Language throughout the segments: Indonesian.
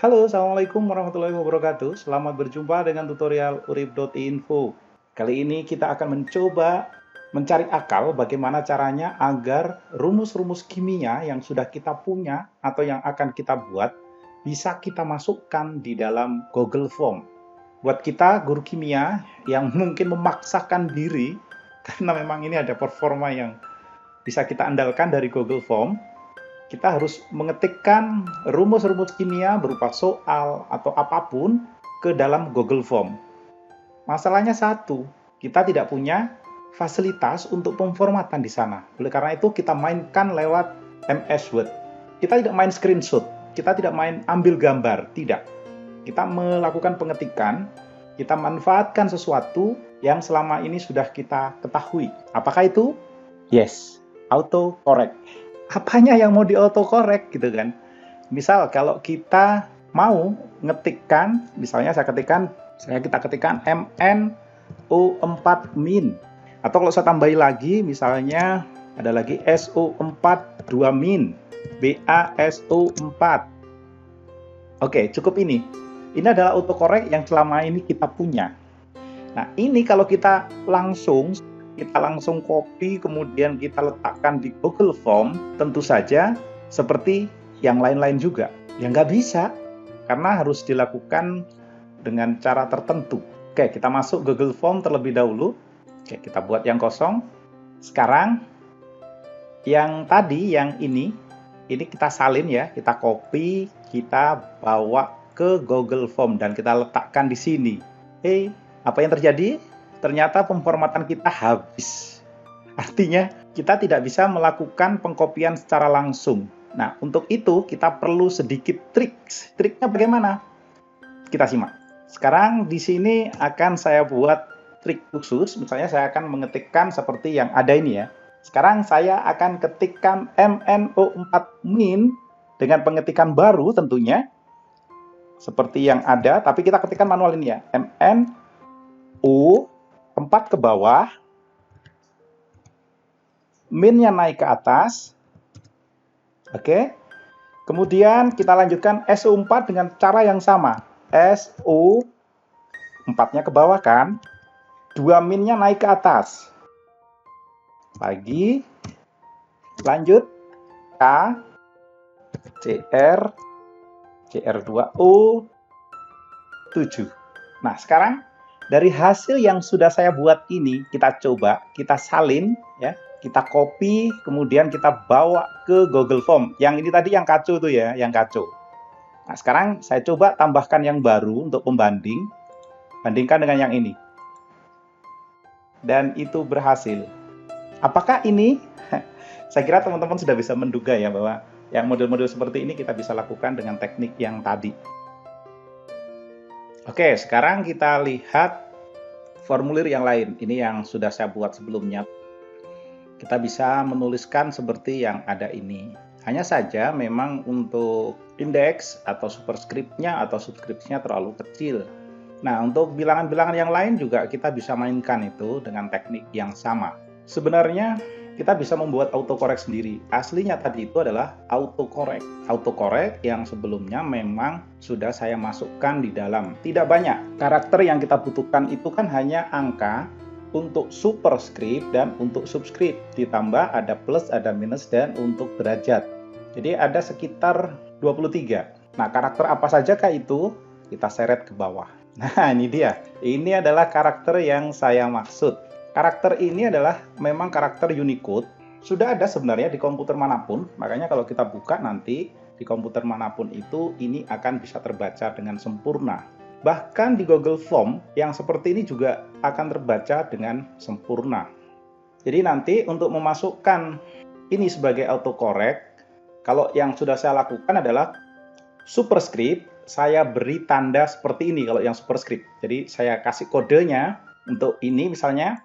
Halo, Assalamualaikum warahmatullahi wabarakatuh. Selamat berjumpa dengan tutorial urip.info. Kali ini kita akan mencoba mencari akal bagaimana caranya agar rumus-rumus kimia yang sudah kita punya atau yang akan kita buat bisa kita masukkan di dalam Google Form. Buat kita, guru kimia yang mungkin memaksakan diri, karena memang ini ada performa yang bisa kita andalkan dari Google Form, kita harus mengetikkan rumus-rumus kimia berupa soal atau apapun ke dalam Google Form. Masalahnya satu, kita tidak punya fasilitas untuk pemformatan di sana. Oleh karena itu kita mainkan lewat MS Word. Kita tidak main screenshot, kita tidak main ambil gambar, tidak. Kita melakukan pengetikan, kita manfaatkan sesuatu yang selama ini sudah kita ketahui. Apakah itu? Yes, autocorrect. Apanya yang mau di autocorrect gitu kan. Misal kalau kita mau ngetikkan, misalnya kita ketikkan MnO4-min. Atau kalau saya tambahi lagi, misalnya ada lagi SO4 2-min, BaSO4. Oke, cukup ini. Ini adalah autocorrect yang selama ini kita punya. Nah, ini kalau kita langsung copy kemudian kita letakkan di Google Form, tentu saja seperti yang lain-lain juga. Ya nggak bisa, karena harus dilakukan dengan cara tertentu. Oke, kita masuk Google Form terlebih dahulu. Oke, kita buat yang kosong. Sekarang, yang tadi, yang ini kita salin ya, kita copy, kita bawa ke Google Form dan kita letakkan di sini. Apa yang terjadi? Ternyata pemformatan kita habis. Artinya, kita tidak bisa melakukan pengkopian secara langsung. Nah, untuk itu kita perlu sedikit trik. Triknya bagaimana? Kita simak. Sekarang di sini akan saya buat trik khusus. Misalnya saya akan mengetikkan seperti yang ada ini ya. Sekarang saya akan ketikkan MnO4-min dengan pengetikan baru tentunya. Seperti yang ada, tapi kita ketikkan manual ini ya. MnO 4 ke bawah, min-nya naik ke atas. Oke. Kemudian kita lanjutkan SO4 dengan cara yang sama. SO 4-nya ke bawah kan, 2 min-nya naik ke atas. Lagi. Lanjut K, CR, CR2O 7. Nah, sekarang dari hasil yang sudah saya buat ini, kita coba, kita salin, ya, kita copy, kemudian kita bawa ke Google Form. Yang ini tadi yang kacau tuh ya, yang kacau. Nah, sekarang saya coba tambahkan yang baru untuk pembanding, bandingkan dengan yang ini. Dan itu berhasil. Apakah ini? Saya kira teman-teman sudah bisa menduga ya, bahwa yang model-model seperti ini kita bisa lakukan dengan teknik yang tadi. Oke, sekarang kita lihat formulir yang lain. Ini yang sudah saya buat sebelumnya. Kita bisa menuliskan seperti yang ada ini. Hanya saja memang untuk indeks atau superscript-nya atau subscript-nya terlalu kecil. Nah, untuk bilangan-bilangan yang lain juga kita bisa mainkan itu dengan teknik yang sama. Sebenarnya kita bisa membuat autocorrect sendiri. Aslinya tadi itu adalah autocorrect. Autocorrect yang sebelumnya memang sudah saya masukkan di dalam. Tidak banyak. Karakter yang kita butuhkan itu kan hanya angka untuk superscript dan untuk subscript. Ditambah ada plus, ada minus, dan untuk derajat. Jadi ada sekitar 23. Nah, karakter apa sajakah itu? Kita seret ke bawah. Nah, ini dia. Ini adalah karakter yang saya maksud. Karakter ini adalah memang karakter Unicode. Sudah ada sebenarnya di komputer manapun. Makanya kalau kita buka nanti di komputer manapun itu, ini akan bisa terbaca dengan sempurna. Bahkan di Google Form yang seperti ini juga akan terbaca dengan sempurna. Jadi nanti untuk memasukkan ini sebagai autocorrect, kalau yang sudah saya lakukan adalah superscript, saya beri tanda seperti ini kalau yang superscript. Jadi saya kasih kodenya untuk ini misalnya.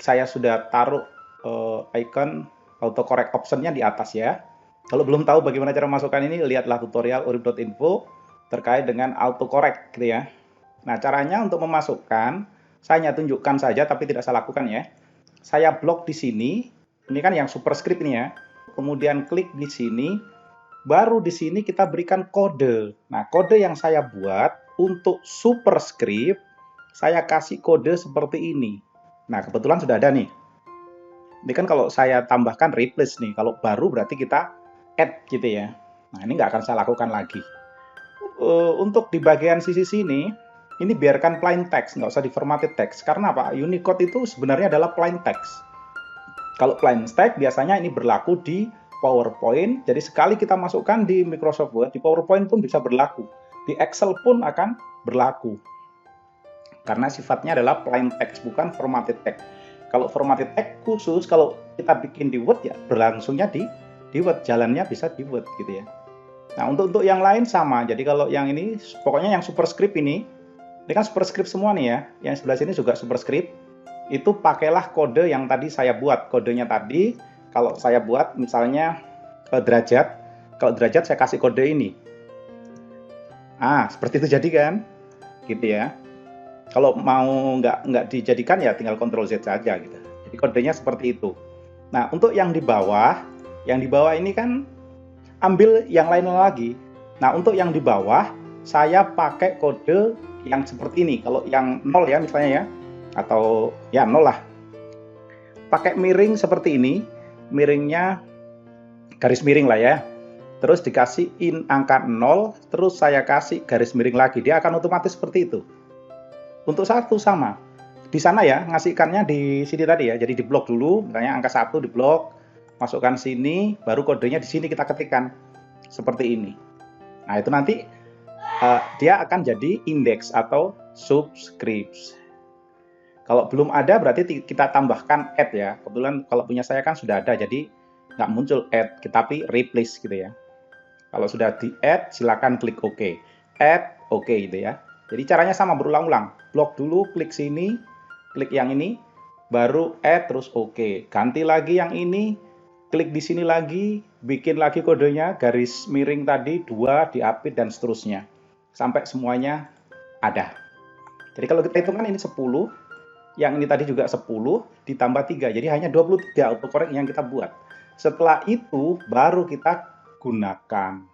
Saya sudah taruh icon autocorrect option-nya di atas ya. Kalau belum tahu bagaimana cara masukkan ini, lihatlah tutorial urip.info terkait dengan autocorrect gitu ya. Nah, caranya untuk memasukkan, saya hanya tunjukkan saja tapi tidak saya lakukan ya. Saya blok di sini, ini kan yang superscript ini ya. Kemudian klik di sini, baru di sini kita berikan kode. Nah, kode yang saya buat untuk superscript, saya kasih kode seperti ini. Nah, kebetulan sudah ada nih. Ini kan kalau saya tambahkan replace nih, kalau baru berarti kita add gitu ya. Nah, ini nggak akan saya lakukan lagi. Untuk di bagian sisi sini, ini biarkan plain text, nggak usah di-formatted text. Karena apa? Unicode itu sebenarnya adalah plain text. Kalau plain text biasanya ini berlaku di PowerPoint, jadi sekali kita masukkan di Microsoft Word, di PowerPoint pun bisa berlaku. Di Excel pun akan berlaku. Karena sifatnya adalah plain text, bukan formatted text. Kalau formatted text khusus, kalau kita bikin di Word ya berlangsungnya di Word, jalannya bisa di Word gitu ya. Nah, untuk yang lain sama. Jadi kalau yang ini, pokoknya yang superscript ini kan superscript semua nih ya. Yang sebelah sini juga superscript. Itu pakailah kode yang tadi saya buat. Kodenya tadi, kalau saya buat misalnya derajat. Kalau derajat saya kasih kode ini. Seperti itu jadi kan? Gitu ya. Kalau mau nggak dijadikan ya tinggal Ctrl Z saja gitu. Jadi kodenya seperti itu. Nah, untuk yang di bawah ini kan ambil yang lain lagi. Nah, untuk yang di bawah saya pakai kode yang seperti ini. Kalau yang 0 ya misalnya ya, atau ya 0 lah. Pakai miring seperti ini, miringnya garis miring lah ya. Terus dikasih angka 0, terus saya kasih garis miring lagi. Dia akan otomatis seperti itu. Untuk 1 sama. Di sana ya, ngasihkannya di sini tadi ya. Jadi di blok dulu, misalnya angka 1 di blok, masukkan sini, baru kodenya di sini kita ketikkan. Seperti ini. Nah, itu nanti dia akan jadi index atau subscripts. Kalau belum ada berarti kita tambahkan add ya. Kebetulan kalau punya saya kan sudah ada, jadi nggak muncul add, tapi replace gitu ya. Kalau sudah di add, silakan klik OK. Add, OK gitu ya. Jadi caranya sama, berulang-ulang. Blok dulu, klik sini, klik yang ini, baru add, terus OK. Ganti lagi yang ini, klik di sini lagi, bikin lagi kodenya, garis miring tadi, 2, diapit, dan seterusnya. Sampai semuanya ada. Jadi kalau kita hitungkan ini 10, yang ini tadi juga 10, ditambah 3, jadi hanya 23 autocorrect yang kita buat. Setelah itu, baru kita gunakan.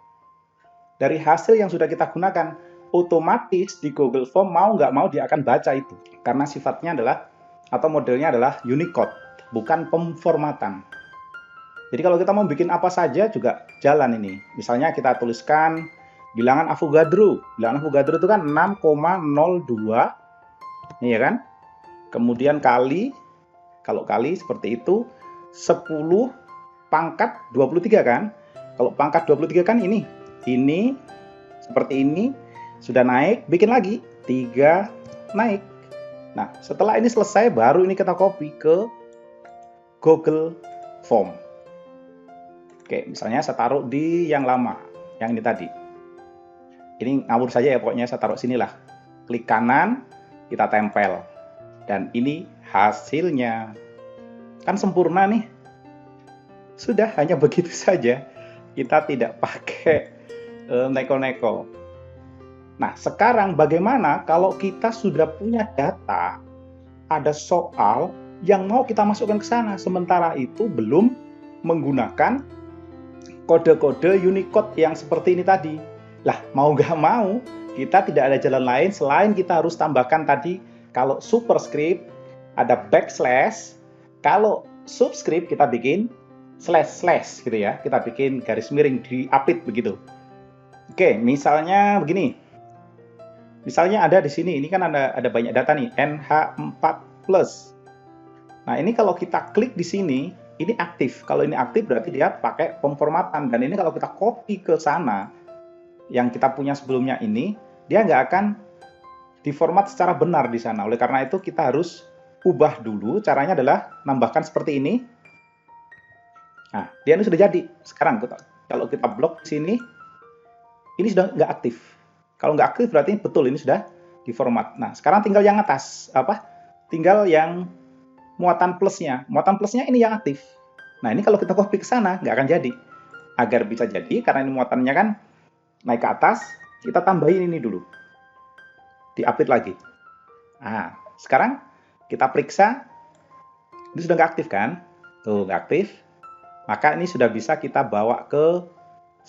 Dari hasil yang sudah kita gunakan, otomatis di Google Form mau nggak mau dia akan baca itu. Karena sifatnya adalah, atau modelnya adalah Unicode, bukan pemformatan. Jadi kalau kita mau bikin apa saja juga jalan ini. Misalnya kita tuliskan bilangan Avogadro. Bilangan Avogadro itu kan 6,02. Nih ya kan? Kemudian kali, kalau kali seperti itu, 10 pangkat 23 kan? Kalau pangkat 23 kan ini seperti ini, sudah naik, bikin lagi, 3 naik. Nah, setelah ini selesai, baru ini kita copy ke Google Form. Oke, misalnya saya taruh di yang lama, yang ini tadi. Ini ngawur saja ya, pokoknya saya taruh sinilah. Klik kanan, kita tempel. Dan ini hasilnya. Kan sempurna nih. Sudah, hanya begitu saja. Kita tidak pakai neko-neko. Nah, sekarang bagaimana kalau kita sudah punya data, ada soal yang mau kita masukkan ke sana, sementara itu belum menggunakan kode-kode Unicode yang seperti ini tadi. Lah, mau nggak mau, kita tidak ada jalan lain selain kita harus tambahkan tadi, kalau superscript ada backslash, kalau subscript kita bikin slash gitu ya, kita bikin garis miring, diapit begitu. Oke, misalnya begini. Misalnya ada di sini, ini kan ada banyak data nih, NH4+. Nah, ini kalau kita klik di sini, ini aktif. Kalau ini aktif berarti dia pakai pemformatan. Dan ini kalau kita copy ke sana, yang kita punya sebelumnya ini, dia nggak akan diformat secara benar di sana. Oleh karena itu kita harus ubah dulu. Caranya adalah nambahkan seperti ini. Nah, dia ini sudah jadi. Sekarang kalau kita blok di sini, ini sudah nggak aktif. Kalau nggak aktif berarti betul ini sudah diformat. Nah, sekarang tinggal yang atas, tinggal yang muatan plusnya. Muatan plusnya ini yang aktif. Nah, ini kalau kita copy ke sana nggak akan jadi. Agar bisa jadi, karena ini muatannya kan naik ke atas, kita tambahin ini dulu. Diupdate lagi. Nah, sekarang kita periksa, ini sudah nggak aktif kan? Tuh, nggak aktif. Maka ini sudah bisa kita bawa ke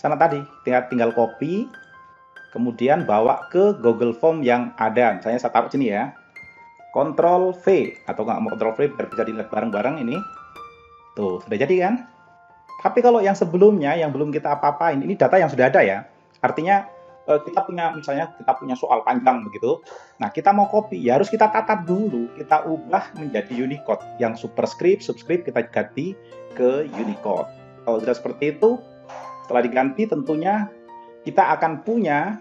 sana tadi, tinggal copy, kemudian bawa ke Google Form yang ada. Misalnya saya taruh sini ya, Ctrl V, atau nggak mau Ctrl V biar bisa dilihat bareng-bareng ini. Tuh, sudah jadi kan? Tapi kalau yang sebelumnya, yang belum kita apa-apain, ini data yang sudah ada ya. Artinya kita punya, misalnya kita punya soal panjang begitu. Nah, kita mau copy, ya harus kita tatap dulu. Kita ubah menjadi Unicode. Yang superscript, subscript kita ganti ke Unicode. Kalau sudah seperti itu, setelah diganti tentunya kita akan punya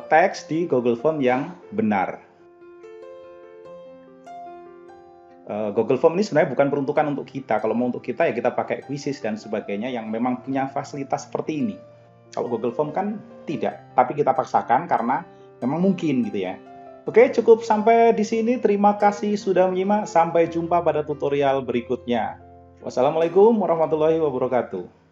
teks di Google Form yang benar. Google Form ini sebenarnya bukan peruntukan untuk kita. Kalau mau untuk kita ya kita pakai Quizzes dan sebagainya yang memang punya fasilitas seperti ini. Kalau Google Form kan tidak, tapi kita paksakan karena memang mungkin gitu ya. Oke, cukup sampai di sini. Terima kasih sudah menyimak. Sampai jumpa pada tutorial berikutnya. Wassalamualaikum warahmatullahi wabarakatuh.